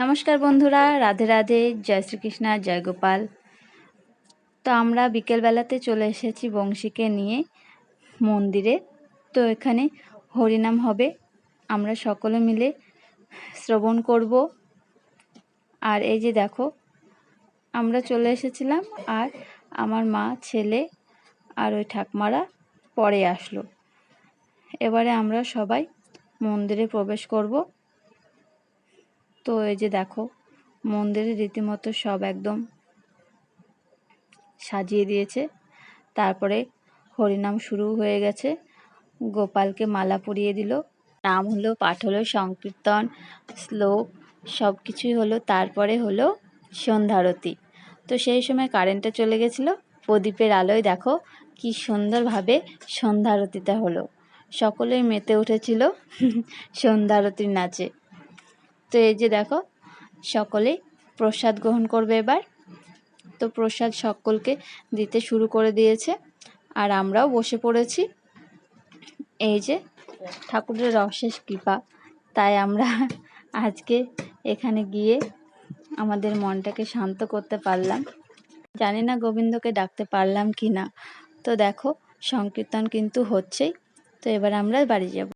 নমস্কার বন্ধুরা, রাধে রাধে, জয় শ্রীকৃষ্ণ, জয় গোপাল। তো আমরা বিকেলবেলাতে চলে এসেছি বংশীকে নিয়ে মন্দিরে। তো এখানে হরিনাম হবে, আমরা সকলে মিলে শ্রবণ করব। আর এই যে দেখো, আমরা চলে এসেছিলাম আর আমার মা, ছেলে আর ওই ঠাকুমারা পরে আসলো। এবারে আমরা সবাই মন্দিরে প্রবেশ করব। তো এই যে দেখো, মন্দিরে রীতিমতো সব একদম সাজিয়ে দিয়েছে। তারপরে হরিনাম শুরু হয়ে গেছে, গোপালকে মালা পরিয়ে দিল, নাম হলো, পাঠ হলো, সংকীর্তন, শ্লোক সব কিছুই হলো। তারপরে হলো সন্ধ্যারতি। তো সেই সময় কারেন্টটা চলে গেছিলো, প্রদীপের আলোয় দেখো কি সুন্দরভাবে সন্ধ্যারতিটা হলো। সকলেই মেতে উঠেছিল সন্ধ্যারতির নাচে। তো এই যে দেখো, সকলেই প্রসাদ গ্রহণ করবে এবার। তো প্রসাদ সকলকে দিতে শুরু করে দিয়েছে আর আমরাও বসে পড়েছি। এই যে ঠাকুরের অশেষ কৃপা, তাই আমরা আজকে এখানে গিয়ে আমাদের মনটাকে শান্ত করতে পারলাম। জানি না গোবিন্দকে ডাকতে পারলাম কি না। তো দেখো, সংকীর্তন কিন্তু হচ্ছেই। তো এবার আমরা বাড়ি যাব।